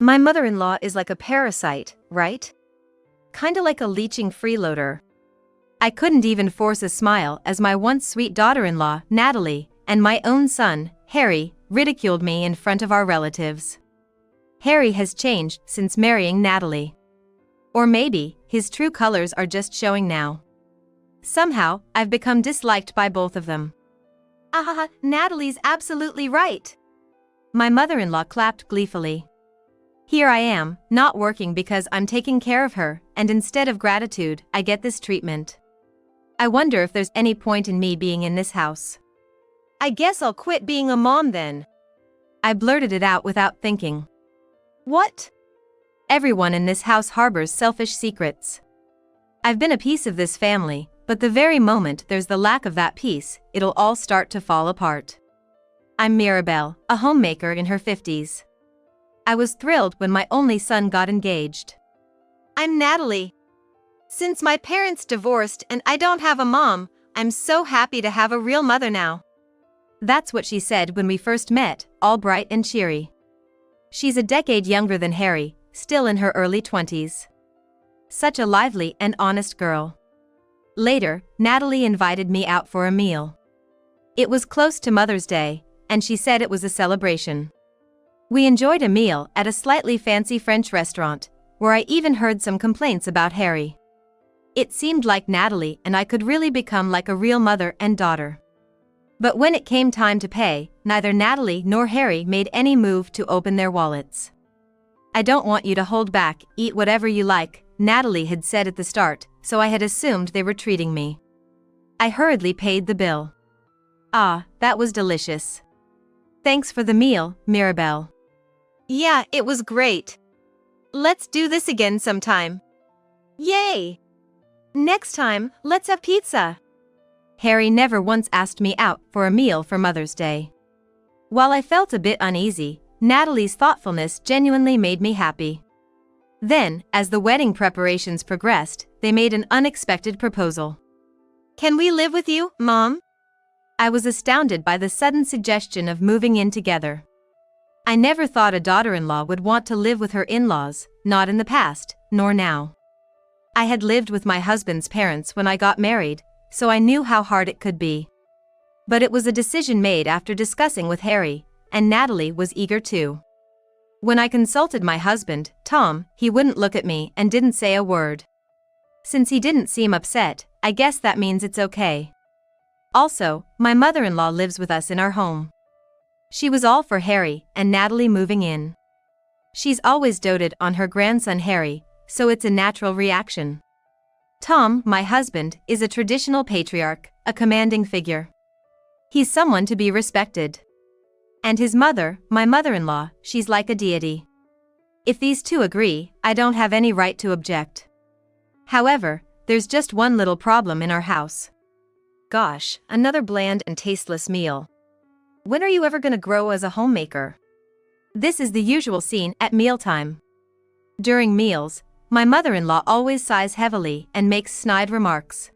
My mother-in-law is like a parasite, right? Kinda like a leeching freeloader. I couldn't even force a smile as my once sweet daughter-in-law, Natalie, and my own son, Harry, ridiculed me in front of our relatives. Harry has changed since marrying Natalie. Or maybe, his true colors are just showing now. Somehow, I've become disliked by both of them. Ahaha, Natalie's absolutely right. My mother-in-law clapped gleefully. Here I am, not working because I'm taking care of her, and instead of gratitude, I get this treatment. I wonder if there's any point in me being in this house. I guess I'll quit being a mom then. I blurted it out without thinking. What? Everyone in this house harbors selfish secrets. I've been a piece of this family, but the very moment there's the lack of that piece, it'll all start to fall apart. I'm Mirabelle, a homemaker in her 50s. I was thrilled when my only son got engaged. I'm Natalie. Since my parents divorced and I don't have a mom, I'm so happy to have a real mother now. That's what she said when we first met, all bright and cheery. She's a decade younger than Harry, still in her early 20s. Such a lively and honest girl. Later, Natalie invited me out for a meal. It was close to Mother's Day, and she said it was a celebration. We enjoyed a meal at a slightly fancy French restaurant, where I even heard some complaints about Harry. It seemed like Natalie and I could really become like a real mother and daughter. But when it came time to pay, neither Natalie nor Harry made any move to open their wallets. I don't want you to hold back, eat whatever you like, Natalie had said at the start, so I had assumed they were treating me. I hurriedly paid the bill. Ah, that was delicious. Thanks for the meal, Mirabelle. Yeah, it was great. Let's do this again sometime. Yay! Next time, let's have pizza. Harry never once asked me out for a meal for Mother's Day. While I felt a bit uneasy, Natalie's thoughtfulness genuinely made me happy. Then, as the wedding preparations progressed, they made an unexpected proposal. Can we live with you, Mom? I was astounded by the sudden suggestion of moving in together. I never thought a daughter-in-law would want to live with her in-laws, not in the past, nor now. I had lived with my husband's parents when I got married, so I knew how hard it could be. But it was a decision made after discussing with Harry, and Natalie was eager too. When I consulted my husband, Tom, he wouldn't look at me and didn't say a word. Since he didn't seem upset, I guess that means it's okay. Also, my mother-in-law lives with us in our home. She was all for Harry and Natalie moving in. She's always doted on her grandson Harry, so it's a natural reaction. Tom, my husband, is a traditional patriarch, a commanding figure. He's someone to be respected. And his mother, my mother-in-law, she's like a deity. If these two agree, I don't have any right to object. However, there's just one little problem in our house. Gosh, another bland and tasteless meal. When are you ever gonna grow as a homemaker? This is the usual scene at mealtime. During meals, my mother-in-law always sighs heavily and makes snide remarks.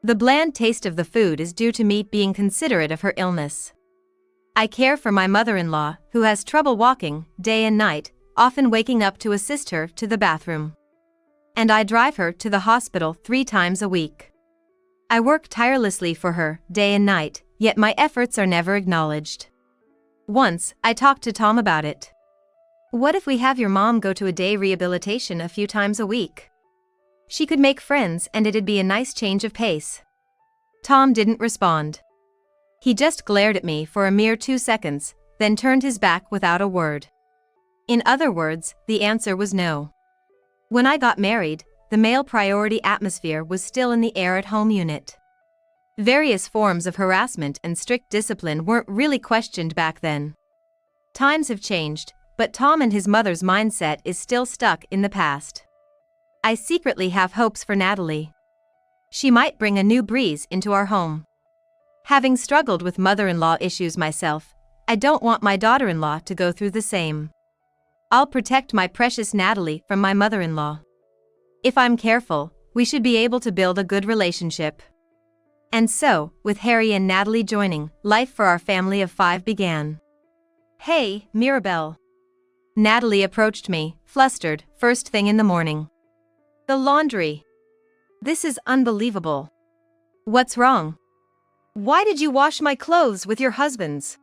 The bland taste of the food is due to me being considerate of her illness. I care for my mother-in-law, who has trouble walking, day and night, often waking up to assist her to the bathroom. And I drive her to the hospital 3 times a week. I work tirelessly for her, day and night, yet my efforts are never acknowledged. Once, I talked to Tom about it. What if we have your mom go to a day rehabilitation a few times a week? She could make friends and it'd be a nice change of pace. Tom didn't respond. He just glared at me for a mere 2 seconds, then turned his back without a word. In other words, the answer was no. When I got married, the male priority atmosphere was still in the air at home unit. Various forms of harassment and strict discipline weren't really questioned back then. Times have changed, but Tom and his mother's mindset is still stuck in the past. I secretly have hopes for Natalie. She might bring a new breeze into our home. Having struggled with mother-in-law issues myself, I don't want my daughter-in-law to go through the same. I'll protect my precious Natalie from my mother-in-law. If I'm careful, we should be able to build a good relationship. And so, with Harry and Natalie joining, life for our family of 5 began. Hey, Mirabelle. Natalie approached me, flustered, first thing in the morning. The laundry. This is unbelievable. What's wrong? Why did you wash my clothes with your husband's?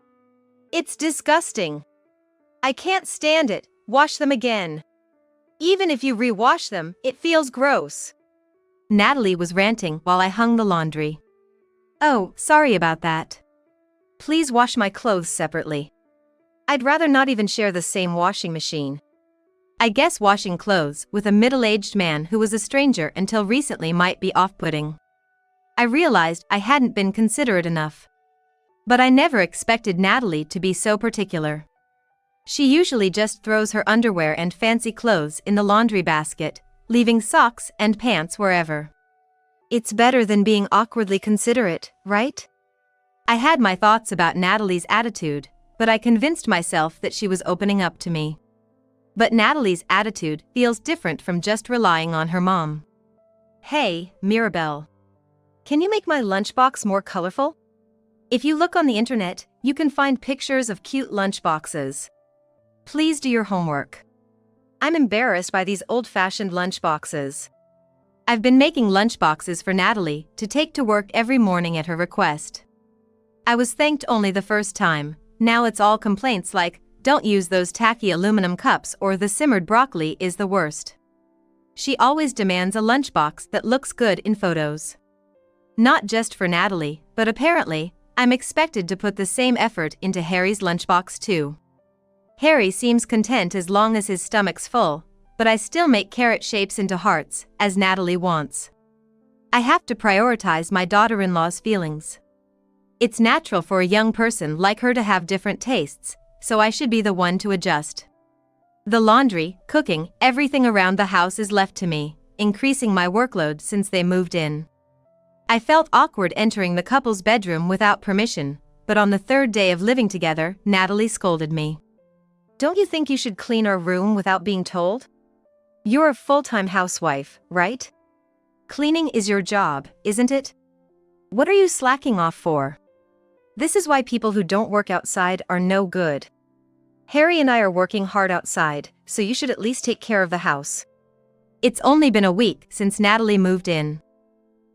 It's disgusting. I can't stand it. Wash them again. Even if you rewash them, it feels gross. Natalie was ranting while I hung the laundry. Oh, sorry about that. Please wash my clothes separately. I'd rather not even share the same washing machine. I guess washing clothes with a middle-aged man who was a stranger until recently might be off-putting. I realized I hadn't been considerate enough. But I never expected Natalie to be so particular. She usually just throws her underwear and fancy clothes in the laundry basket, leaving socks and pants wherever. It's better than being awkwardly considerate, right? I had my thoughts about Natalie's attitude, but I convinced myself that she was opening up to me. But Natalie's attitude feels different from just relying on her mom. Hey, Mirabelle. Can you make my lunchbox more colorful? If you look on the internet, you can find pictures of cute lunchboxes. Please do your homework. I'm embarrassed by these old-fashioned lunchboxes. I've been making lunchboxes for Natalie to take to work every morning at her request. I was thanked only the first time. Now it's all complaints like, don't use those tacky aluminum cups or the simmered broccoli is the worst. She always demands a lunchbox that looks good in photos. Not just for Natalie, but apparently, I'm expected to put the same effort into Harry's lunchbox too. Harry seems content as long as his stomach's full, but I still make carrot shapes into hearts, as Natalie wants. I have to prioritize my daughter-in-law's feelings. It's natural for a young person like her to have different tastes, so I should be the one to adjust. The laundry, cooking, everything around the house is left to me, increasing my workload since they moved in. I felt awkward entering the couple's bedroom without permission, but on the third day of living together, Natalie scolded me. Don't you think you should clean our room without being told? You're a full-time housewife, right? Cleaning is your job, isn't it? What are you slacking off for? This is why people who don't work outside are no good. Harry and I are working hard outside, so you should at least take care of the house. It's only been a week since Natalie moved in.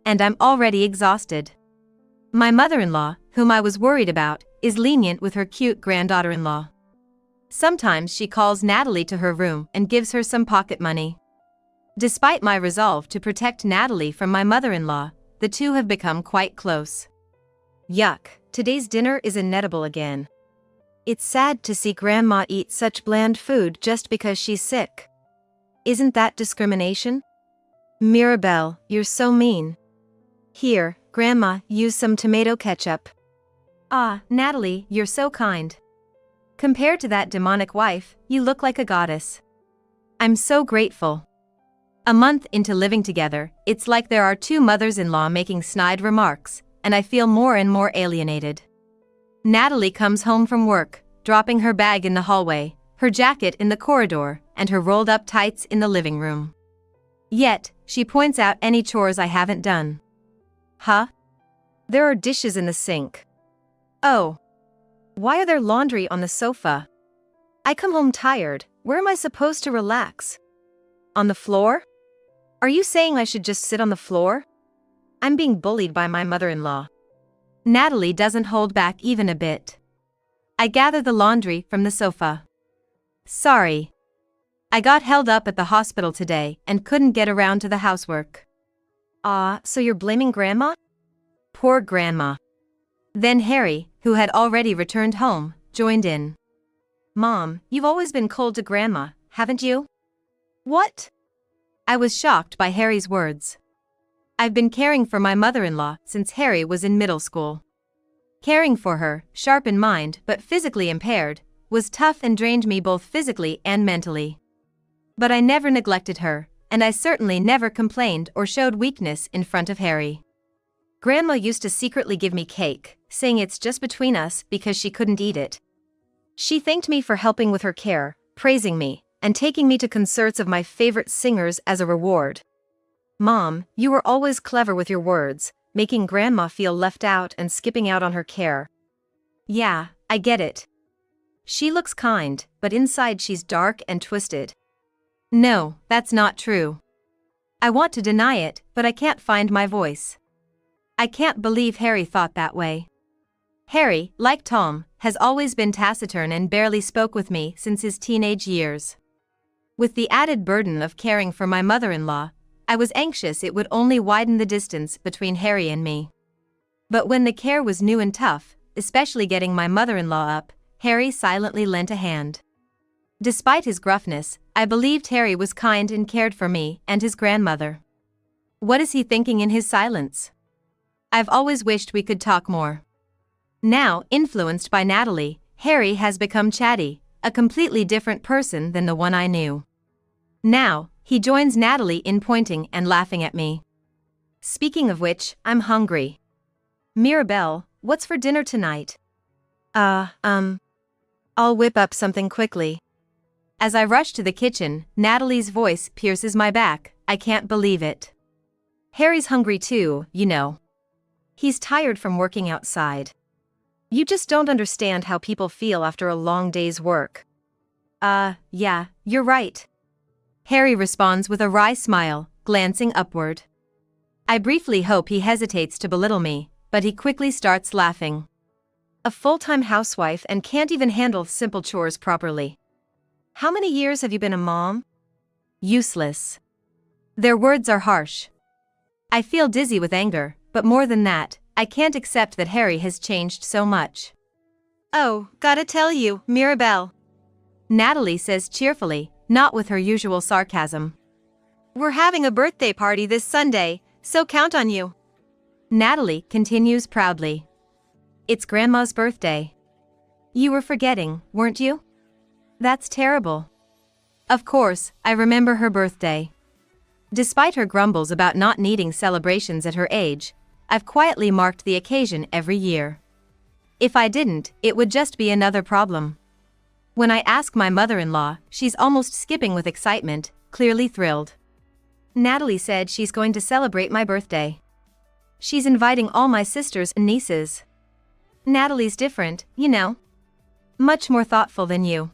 And I'm already exhausted. My mother-in-law, whom I was worried about, is lenient with her cute granddaughter-in-law. Sometimes she calls Natalie to her room and gives her some pocket money. Despite my resolve to protect Natalie from my mother-in-law, the two have become quite close. Yuck, today's dinner is inedible again. It's sad to see Grandma eat such bland food just because she's sick. Isn't that discrimination? Mirabelle, you're so mean. Here, Grandma, use some tomato ketchup. Ah, Natalie, you're so kind. Compared to that demonic wife, you look like a goddess. I'm so grateful. A month into living together, it's like there are two mothers-in-law making snide remarks, and I feel more and more alienated. Natalie comes home from work, dropping her bag in the hallway, her jacket in the corridor, and her rolled-up tights in the living room. Yet, she points out any chores I haven't done. Huh? There are dishes in the sink. Oh. Why are there laundry on the sofa? I come home tired. Where am I supposed to relax? On the floor? Are you saying I should just sit on the floor? I'm being bullied by my mother-in-law. Natalie doesn't hold back even a bit. I gather the laundry from the sofa. Sorry. I got held up at the hospital today and couldn't get around to the housework. Ah, so you're blaming Grandma? Poor Grandma. Then Harry, who had already returned home, joined in. Mom, you've always been cold to Grandma, haven't you? What? I was shocked by Harry's words. I've been caring for my mother-in-law since Harry was in middle school. Caring for her, sharp in mind but physically impaired, was tough and drained me both physically and mentally. But I never neglected her, and I certainly never complained or showed weakness in front of Harry. Grandma used to secretly give me cake, saying it's just between us because she couldn't eat it. She thanked me for helping with her care, praising me, and taking me to concerts of my favorite singers as a reward. Mom, you were always clever with your words, making Grandma feel left out and skipping out on her care. Yeah, I get it. She looks kind, but inside she's dark and twisted. No, that's not true. I want to deny it, but I can't find my voice. I can't believe Harry thought that way. Harry, like Tom, has always been taciturn and barely spoke with me since his teenage years. With the added burden of caring for my mother-in-law, I was anxious it would only widen the distance between Harry and me. But when the care was new and tough, especially getting my mother-in-law up, Harry silently lent a hand. Despite his gruffness, I believed Harry was kind and cared for me and his grandmother. What is he thinking in his silence? I've always wished we could talk more. Now, influenced by Natalie, Harry has become chatty, a completely different person than the one I knew. Now, he joins Natalie in pointing and laughing at me. Speaking of which, I'm hungry. Mirabelle, what's for dinner tonight? I'll whip up something quickly. As I rush to the kitchen, Natalie's voice pierces my back. I can't believe it. Harry's hungry too, you know. He's tired from working outside. You just don't understand how people feel after a long day's work. Yeah, you're right. Harry responds with a wry smile, glancing upward. I briefly hope he hesitates to belittle me, but he quickly starts laughing. A full-time housewife and can't even handle simple chores properly. How many years have you been a mom? Useless. Their words are harsh. I feel dizzy with anger, but more than that, I can't accept that Harry has changed so much. Oh, gotta tell you, Mirabelle. Natalie says cheerfully, not with her usual sarcasm. We're having a birthday party this Sunday, so count on you. Natalie continues proudly. It's Grandma's birthday. You were forgetting, weren't you? That's terrible. Of course, I remember her birthday. Despite her grumbles about not needing celebrations at her age, I've quietly marked the occasion every year. If I didn't, it would just be another problem. When I ask my mother-in-law, she's almost skipping with excitement, clearly thrilled. Natalie said she's going to celebrate my birthday. She's inviting all my sisters and nieces. Natalie's different, you know. Much more thoughtful than you.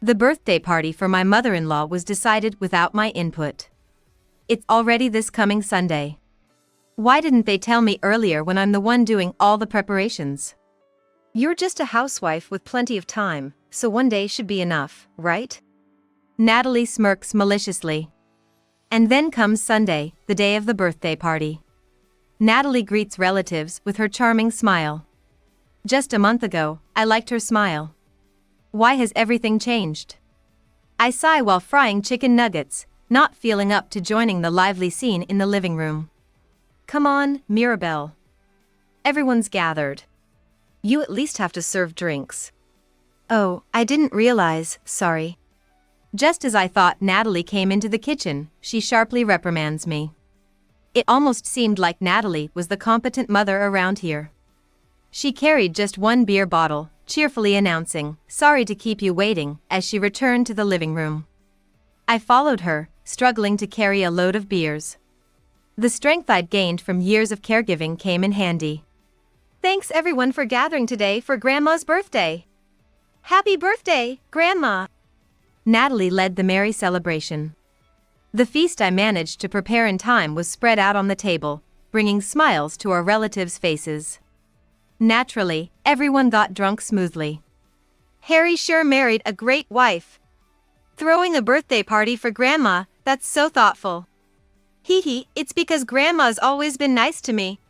The birthday party for my mother-in-law was decided without my input. It's already this coming Sunday. Why didn't they tell me earlier when I'm the one doing all the preparations? You're just a housewife with plenty of time, so one day should be enough, right? Natalie smirks maliciously. And then comes Sunday, the day of the birthday party. Natalie greets relatives with her charming smile. Just a month ago, I liked her smile. Why has everything changed? I sigh while frying chicken nuggets, not feeling up to joining the lively scene in the living room. Come on, Mirabelle. Everyone's gathered. You at least have to serve drinks. Oh, I didn't realize, sorry. Just as I thought Natalie came into the kitchen, she sharply reprimands me. It almost seemed like Natalie was the competent mother around here. She carried just one beer bottle, cheerfully announcing, "Sorry to keep you waiting," as she returned to the living room. I followed her, struggling to carry a load of beers. The strength I'd gained from years of caregiving came in handy. Thanks everyone for gathering today for Grandma's birthday. Happy birthday, Grandma! Natalie led the merry celebration. The feast I managed to prepare in time was spread out on the table, bringing smiles to our relatives' faces. Naturally, everyone got drunk smoothly. Harry sure married a great wife. Throwing a birthday party for Grandma, that's so thoughtful. Hee hee, it's because Grandma's always been nice to me.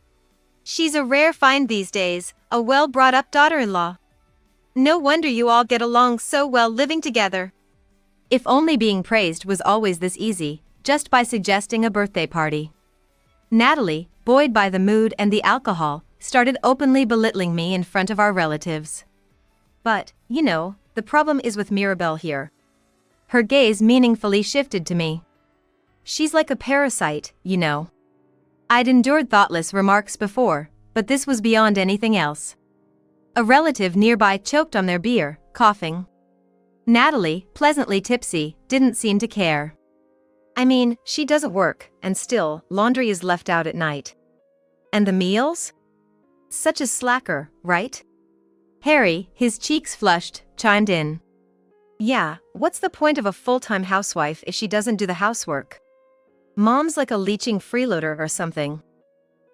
She's a rare find these days, a well-brought-up daughter-in-law. No wonder you all get along so well living together. If only being praised was always this easy, just by suggesting a birthday party. Natalie, buoyed by the mood and the alcohol, started openly belittling me in front of our relatives. But, you know, the problem is with Mirabelle here. Her gaze meaningfully shifted to me. She's like a parasite, you know. I'd endured thoughtless remarks before, but this was beyond anything else. A relative nearby choked on their beer, coughing. Natalie, pleasantly tipsy, didn't seem to care. I mean, she doesn't work, and still, laundry is left out at night. And the meals? Such a slacker, right? Harry, his cheeks flushed, chimed in. Yeah, what's the point of a full-time housewife if she doesn't do the housework? Mom's like a leeching freeloader or something.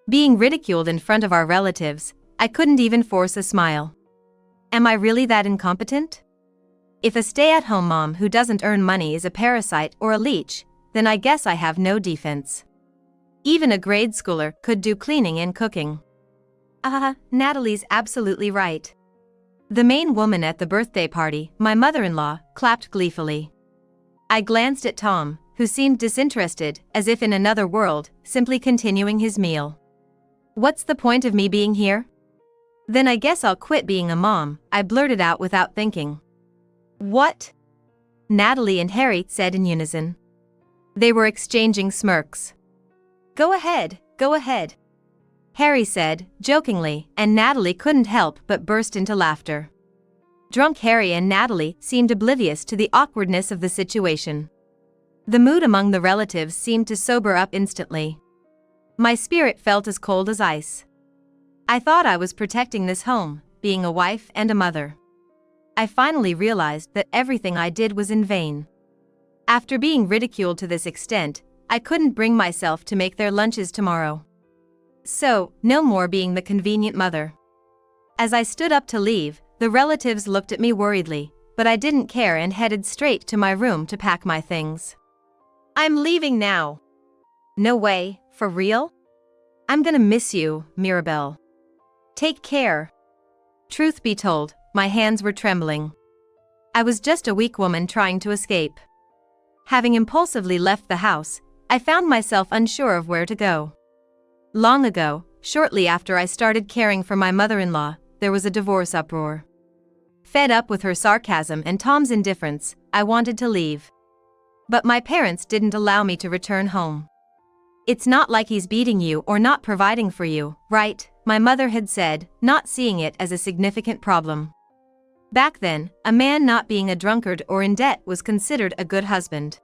Being ridiculed in front of our relatives, I couldn't even force a smile. Am I really that incompetent? If a stay-at-home mom who doesn't earn money is a parasite or a leech, then I guess I have no defense. Even a grade schooler could do cleaning and cooking. Natalie's absolutely right. The main woman at the birthday party, my mother-in-law, clapped gleefully. I glanced at Tom, who seemed disinterested, as if in another world, simply continuing his meal. What's the point of me being here? Then I guess I'll quit being a mom, I blurted out without thinking. What? Natalie and Harry said in unison. They were exchanging smirks. Go ahead, Harry said, jokingly, and Natalie couldn't help but burst into laughter. Drunk Harry and Natalie seemed oblivious to the awkwardness of the situation. The mood among the relatives seemed to sober up instantly. My spirit felt as cold as ice. I thought I was protecting this home, being a wife and a mother. I finally realized that everything I did was in vain. After being ridiculed to this extent, I couldn't bring myself to make their lunches tomorrow. So, no more being the convenient mother. As I stood up to leave, the relatives looked at me worriedly, but I didn't care and headed straight to my room to pack my things. I'm leaving now. No way, for real? I'm gonna miss you, Mirabelle. Take care. Truth be told, my hands were trembling. I was just a weak woman trying to escape. Having impulsively left the house, I found myself unsure of where to go. Long ago, shortly after I started caring for my mother-in-law, there was a divorce uproar. Fed up with her sarcasm and Tom's indifference, I wanted to leave. But my parents didn't allow me to return home. It's not like he's beating you or not providing for you, right? My mother had said, not seeing it as a significant problem. Back then, a man not being a drunkard or in debt was considered a good husband.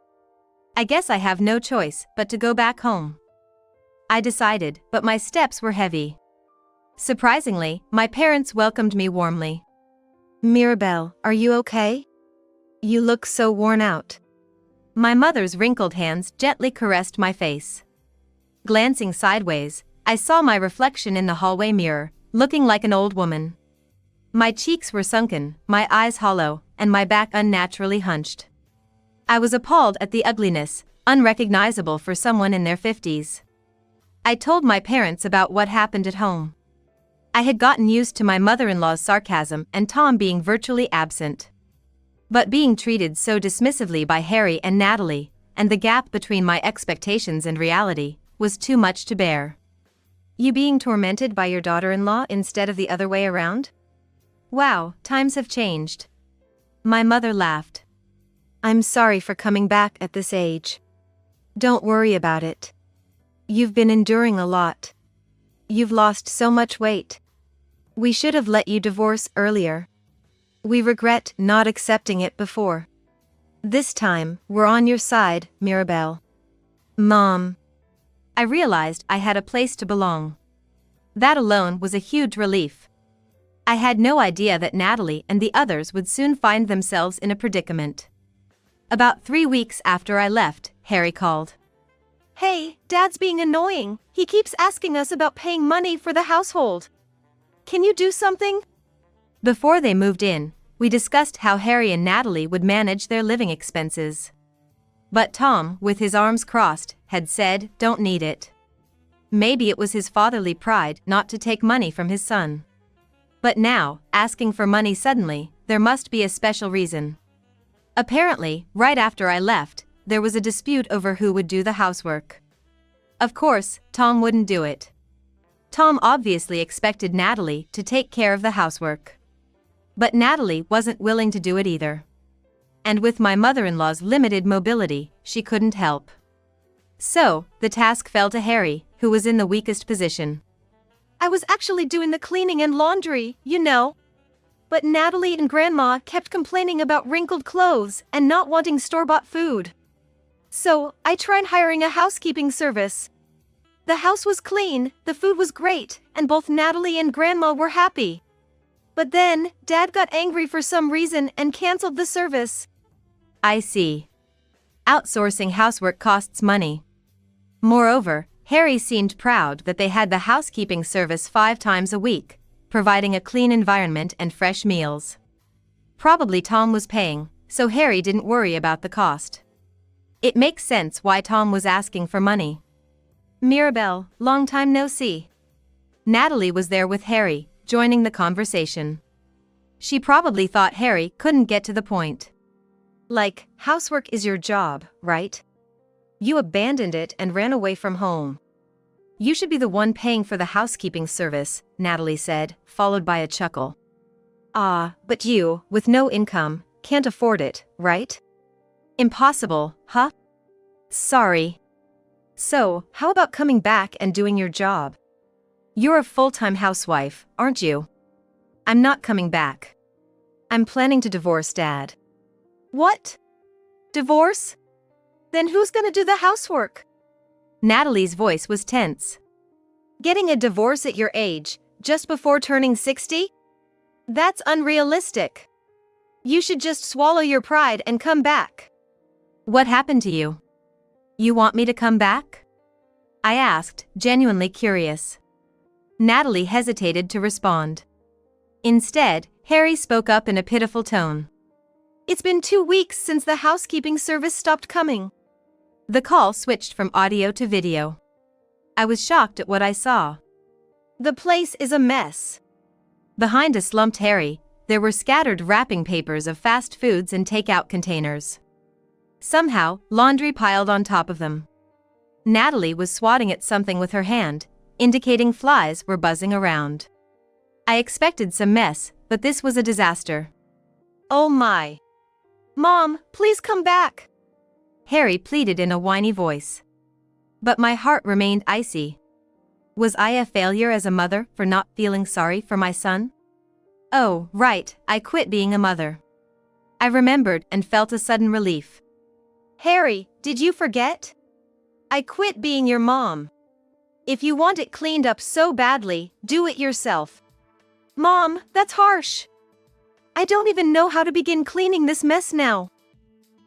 I guess I have no choice but to go back home. I decided, but my steps were heavy. Surprisingly, my parents welcomed me warmly. Mirabelle, are you okay? You look so worn out. My mother's wrinkled hands gently caressed my face. Glancing sideways, I saw my reflection in the hallway mirror, looking like an old woman. My cheeks were sunken, my eyes hollow, and my back unnaturally hunched. I was appalled at the ugliness, unrecognizable for someone in their 50s. I told my parents about what happened at home. I had gotten used to my mother-in-law's sarcasm and Tom being virtually absent. But being treated so dismissively by Harry and Natalie, and the gap between my expectations and reality, was too much to bear. You being tormented by your daughter-in-law instead of the other way around? Wow, times have changed. My mother laughed. I'm sorry for coming back at this age. Don't worry about it. You've been enduring a lot. You've lost so much weight. We should have let you divorce earlier. We regret not accepting it before. This time, we're on your side, Mirabelle. Mom. I realized I had a place to belong. That alone was a huge relief. I had no idea that Natalie and the others would soon find themselves in a predicament. About 3 weeks after I left, Harry called. Hey, Dad's being annoying. He keeps asking us about paying money for the household. Can you do something? Before they moved in, we discussed how Harry and Natalie would manage their living expenses. But Tom, with his arms crossed, had said, don't need it. Maybe it was his fatherly pride not to take money from his son. But now, asking for money suddenly, there must be a special reason. Apparently, right after I left, there was a dispute over who would do the housework. Of course, Tom wouldn't do it. Tom obviously expected Natalie to take care of the housework. But Natalie wasn't willing to do it either. And with my mother-in-law's limited mobility, she couldn't help. So, the task fell to Harry, who was in the weakest position. I was actually doing the cleaning and laundry, you know. But Natalie and Grandma kept complaining about wrinkled clothes and not wanting store-bought food. So, I tried hiring a housekeeping service. The house was clean, the food was great, and both Natalie and Grandma were happy. But then, Dad got angry for some reason and canceled the service. I see. Outsourcing housework costs money. Moreover, Harry seemed proud that they had the housekeeping service 5 times a week, providing a clean environment and fresh meals. Probably Tom was paying, so Harry didn't worry about the cost. It makes sense why Tom was asking for money. Mirabelle, long time no see. Natalie was there with Harry, joining the conversation. She probably thought Harry couldn't get to the point. Like, housework is your job, right? You abandoned it and ran away from home. You should be the one paying for the housekeeping service, Natalie said, followed by a chuckle. Ah, but you, with no income, can't afford it, right? Impossible, huh? Sorry. So, how about coming back and doing your job? You're a full-time housewife, aren't you? I'm not coming back. I'm planning to divorce Dad. What? Divorce? Then who's gonna do the housework? Natalie's voice was tense. Getting a divorce at your age, just before turning 60? That's unrealistic. You should just swallow your pride and come back. What happened to you? You want me to come back? I asked, genuinely curious. Natalie hesitated to respond. Instead, Harry spoke up in a pitiful tone. It's been 2 weeks since the housekeeping service stopped coming. The call switched from audio to video. I was shocked at what I saw. The place is a mess. Behind a slumped Harry, there were scattered wrapping papers of fast foods and takeout containers. Somehow, laundry piled on top of them. Natalie was swatting at something with her hand, indicating flies were buzzing around. I expected some mess, but this was a disaster. Oh my. Mom, please come back. Harry pleaded in a whiny voice. But my heart remained icy. Was I a failure as a mother for not feeling sorry for my son? Oh, right, I quit being a mother. I remembered and felt a sudden relief. Harry, did you forget? I quit being your mom. If you want it cleaned up so badly, do it yourself. Mom, that's harsh. I don't even know how to begin cleaning this mess now.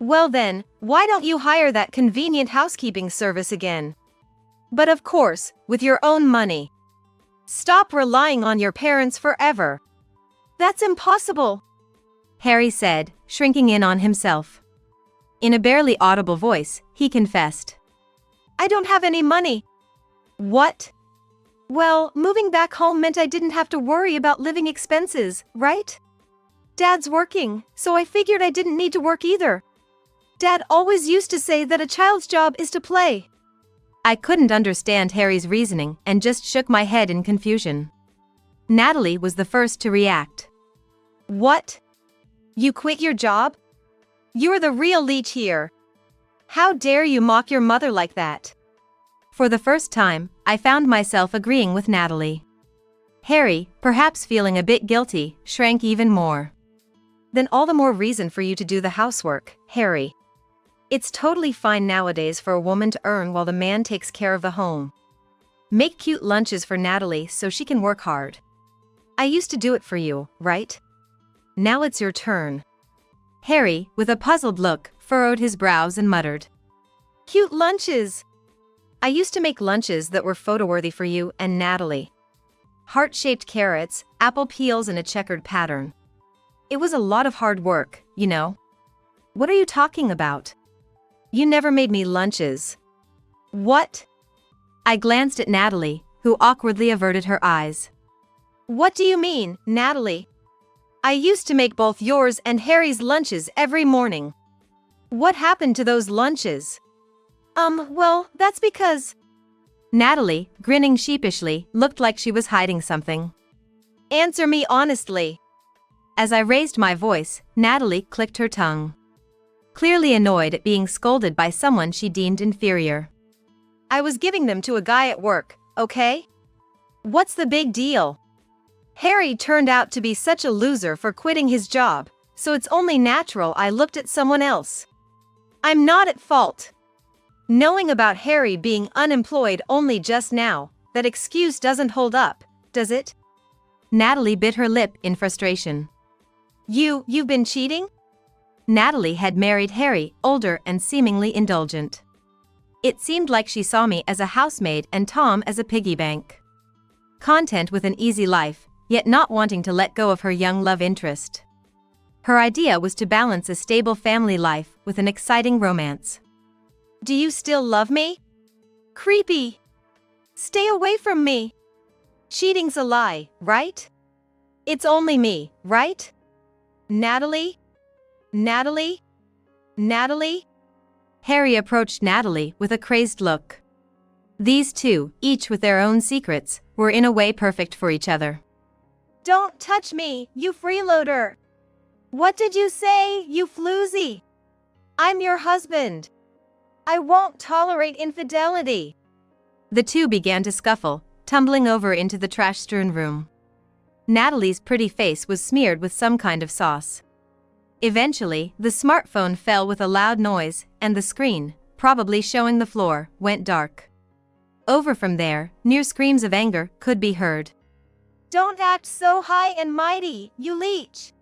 Well then, why don't you hire that convenient housekeeping service again? But of course, with your own money. Stop relying on your parents forever. That's impossible, Harry said, shrinking in on himself. In a barely audible voice, he confessed. I don't have any money. What? Well, moving back home meant I didn't have to worry about living expenses, right? Dad's working, so I figured I didn't need to work either. Dad always used to say that a child's job is to play. I couldn't understand Harry's reasoning and just shook my head in confusion. Natalie was the first to react. What? You quit your job? You're the real leech here. How dare you mock your mother like that? For the first time, I found myself agreeing with Natalie. Harry, perhaps feeling a bit guilty, shrank even more. Then all the more reason for you to do the housework, Harry. It's totally fine nowadays for a woman to earn while the man takes care of the home. Make cute lunches for Natalie so she can work hard. I used to do it for you, right? Now it's your turn. Harry, with a puzzled look, furrowed his brows and muttered. Cute lunches! I used to make lunches that were photo-worthy for you and Natalie. Heart-shaped carrots, apple peels in a checkered pattern. It was a lot of hard work, you know. What are you talking about? You never made me lunches. What? I glanced at Natalie, who awkwardly averted her eyes. What do you mean, Natalie? I used to make both yours and Harry's lunches every morning. What happened to those lunches? Well, that's because... Natalie, grinning sheepishly, looked like she was hiding something. Answer me honestly. As I raised my voice, Natalie clicked her tongue. Clearly annoyed at being scolded by someone she deemed inferior. I was giving them to a guy at work, okay? What's the big deal? Harry turned out to be such a loser for quitting his job, so it's only natural I looked at someone else. I'm not at fault. Knowing about Harry being unemployed only just now, that excuse doesn't hold up, does it? Natalie bit her lip in frustration. You've been cheating? Natalie had married Harry, older and seemingly indulgent. It seemed like she saw me as a housemaid and Tom as a piggy bank. Content with an easy life, yet not wanting to let go of her young love interest. Her idea was to balance a stable family life with an exciting romance. Do you still love me? Creepy. Stay away from me. Cheating's a lie, right? It's only me, right? Natalie? Natalie? Natalie? Harry approached Natalie with a crazed look. These two, each with their own secrets, were in a way perfect for each other. Don't touch me, you freeloader! What did you say, you floozy? I'm your husband. I won't tolerate infidelity. The two began to scuffle, tumbling over into the trash-strewn room. Natalie's pretty face was smeared with some kind of sauce. Eventually, the smartphone fell with a loud noise, and the screen, probably showing the floor, went dark. Over from there, near screams of anger could be heard. Don't act so high and mighty, you leech.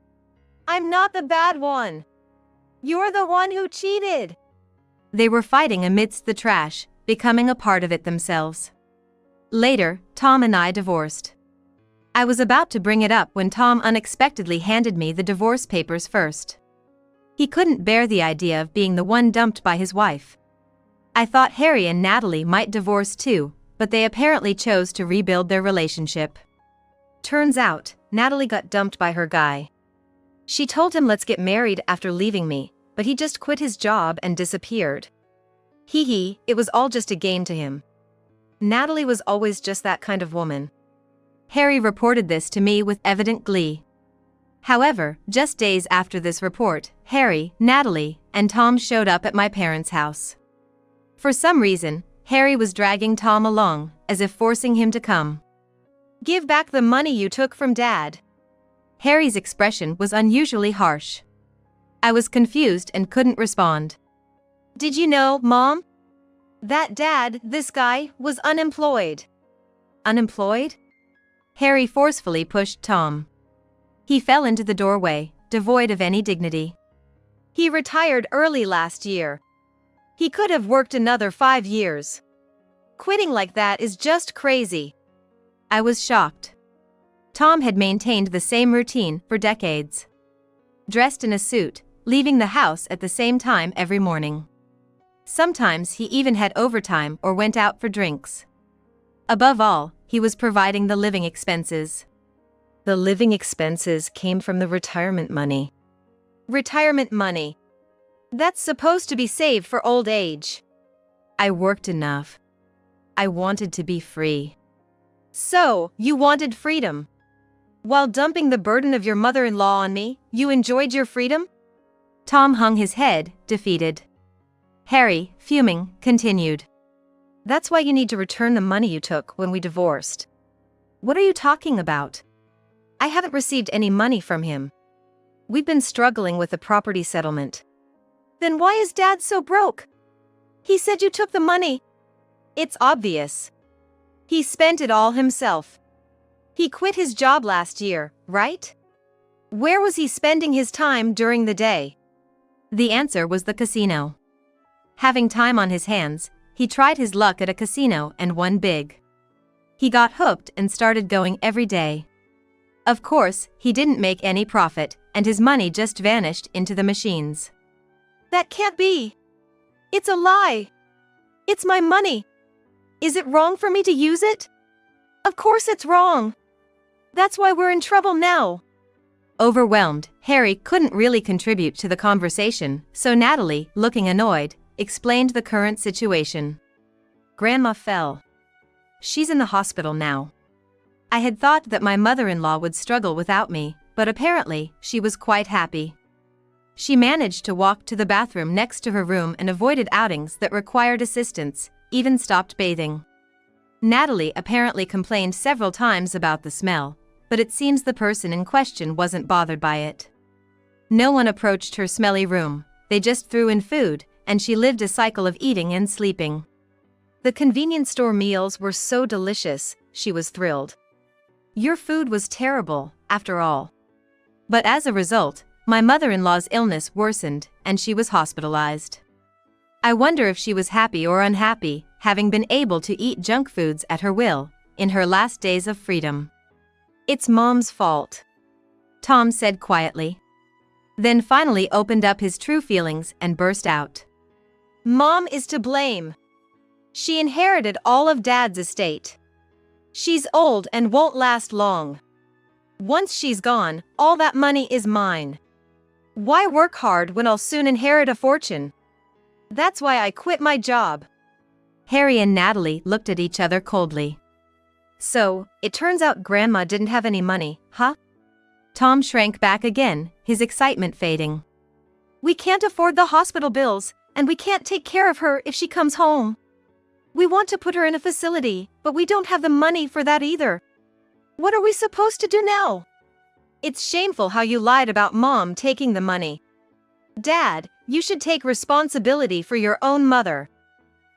I'm not the bad one. You're the one who cheated. They were fighting amidst the trash, becoming a part of it themselves. Later, Tom and I divorced. I was about to bring it up when Tom unexpectedly handed me the divorce papers first. He couldn't bear the idea of being the one dumped by his wife. I thought Harry and Natalie might divorce too, but they apparently chose to rebuild their relationship. Turns out, Natalie got dumped by her guy. She told him let's get married after leaving me, but he just quit his job and disappeared. It was all just a game to him. Natalie was always just that kind of woman. Harry reported this to me with evident glee. However, just days after this report, Harry, Natalie, and Tom showed up at my parents' house. For some reason, Harry was dragging Tom along, as if forcing him to come. Give back the money you took from Dad. Harry's expression was unusually harsh. I was confused and couldn't respond. Did you know, Mom? That Dad, this guy, was unemployed. Unemployed? Harry forcefully pushed Tom. He fell into the doorway, devoid of any dignity. He retired early last year. He could have worked another 5 years. Quitting like that is just crazy. I was shocked. Tom had maintained the same routine for decades. Dressed in a suit, leaving the house at the same time every morning. Sometimes he even had overtime or went out for drinks. Above all, he was providing the living expenses. The living expenses came from the retirement money. Retirement money. That's supposed to be saved for old age. I worked enough. I wanted to be free. So, you wanted freedom. While dumping the burden of your mother-in-law on me, you enjoyed your freedom? Tom hung his head, defeated. Harry, fuming, continued. That's why you need to return the money you took when we divorced. What are you talking about? I haven't received any money from him. We've been struggling with the property settlement. Then why is Dad so broke? He said you took the money. It's obvious. He spent it all himself. He quit his job last year, right? Where was he spending his time during the day? The answer was the casino. Having time on his hands, he tried his luck at a casino and won big. He got hooked and started going every day. Of course, he didn't make any profit, and his money just vanished into the machines. That can't be. It's a lie. It's my money. Is it wrong for me to use it? Of course it's wrong. That's why we're in trouble now. Overwhelmed, Harry couldn't really contribute to the conversation, so Natalie, looking annoyed, explained the current situation. Grandma fell. She's in the hospital now. I had thought that my mother-in-law would struggle without me, but apparently, she was quite happy. She managed to walk to the bathroom next to her room and avoided outings that required assistance, even stopped bathing. Natalie apparently complained several times about the smell, but it seems the person in question wasn't bothered by it. No one approached her smelly room, they just threw in food, and she lived a cycle of eating and sleeping. The convenience store meals were so delicious, she was thrilled. your food was terrible, after all. But as a result, my mother-in-law's illness worsened and she was hospitalized. I wonder if she was happy or unhappy, having been able to eat junk foods at her will, in her last days of freedom. It's Mom's fault, Tom said quietly. Then finally opened up his true feelings and burst out. Mom is to blame. She inherited all of Dad's estate. She's old and won't last long. Once she's gone, all that money is mine. Why work hard when I'll soon inherit a fortune? That's why I quit my job. Harry and Natalie looked at each other coldly. So, it turns out Grandma didn't have any money, huh? Tom shrank back again, his excitement fading. We can't afford the hospital bills, and we can't take care of her if she comes home. We want to put her in a facility, but we don't have the money for that either. What are we supposed to do now? It's shameful how you lied about Mom taking the money. Dad, you should take responsibility for your own mother.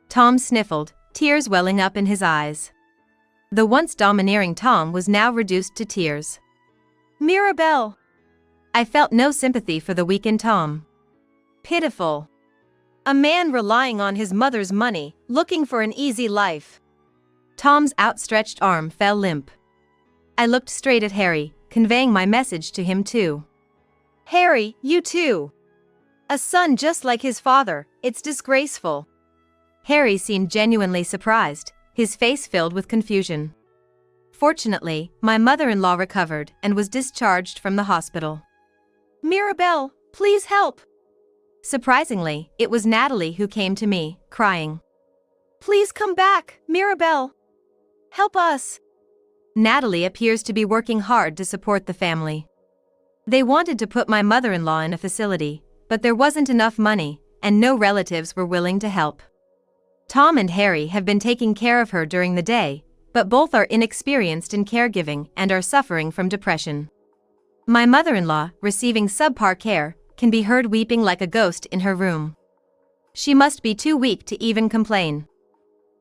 Tom sniffled, tears welling up in his eyes. The once domineering Tom was now reduced to tears. Mirabelle! I felt no sympathy for the weakened Tom. Pitiful. A man relying on his mother's money, looking for an easy life. Tom's outstretched arm fell limp. I looked straight at Harry, conveying my message to him too. Harry, you too. A son just like his father, it's disgraceful. Harry seemed genuinely surprised, his face filled with confusion. Fortunately, my mother-in-law recovered and was discharged from the hospital. Mirabelle, please help. Surprisingly, it was Natalie who came to me, crying. Please come back, Mirabelle. Help us. Natalie appears to be working hard to support the family. They wanted to put my mother-in-law in a facility, but there wasn't enough money, and no relatives were willing to help. Tom and Harry have been taking care of her during the day, but both are inexperienced in caregiving and are suffering from depression. My mother-in-law, receiving subpar care, can be heard weeping like a ghost in her room. She must be too weak to even complain.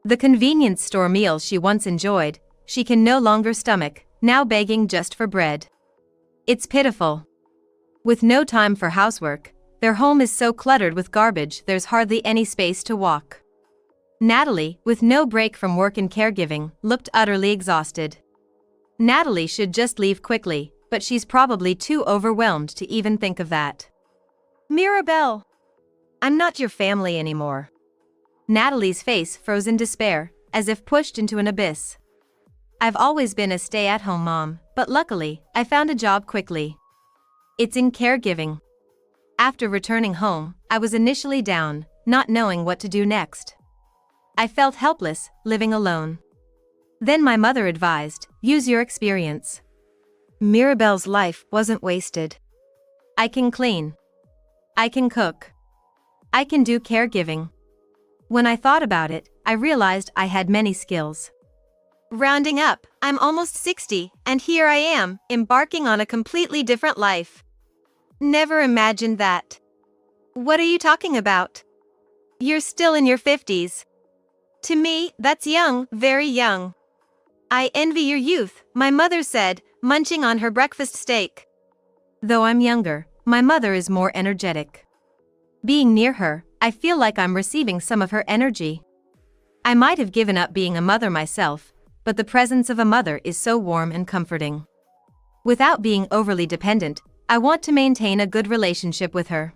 The convenience store meals she once enjoyed, she can no longer stomach, now begging just for bread. It's pitiful. With no time for housework, their home is so cluttered with garbage there's hardly any space to walk. Natalie, with no break from work and caregiving, looked utterly exhausted. Natalie should just leave quickly, but she's probably too overwhelmed to even think of that. Mirabelle! I'm not your family anymore. Natalie's face froze in despair, as if pushed into an abyss. I've always been a stay-at-home mom, but luckily, I found a job quickly. It's in caregiving. After returning home, I was initially down, not knowing what to do next. I felt helpless, living alone. Then my mother advised, use your experience. Mirabelle's life wasn't wasted. I can clean. I can cook. I can do caregiving. When I thought about it, I realized I had many skills. Rounding up, I'm almost 60, and here I am, embarking on a completely different life. Never imagined that. What are you talking about? You're still in your 50s. To me, that's young, very young. I envy your youth, my mother said, munching on her breakfast steak. Though I'm younger, my mother is more energetic. Being near her, I feel like I'm receiving some of her energy. I might have given up being a mother myself, but the presence of a mother is so warm and comforting. Without being overly dependent, I want to maintain a good relationship with her.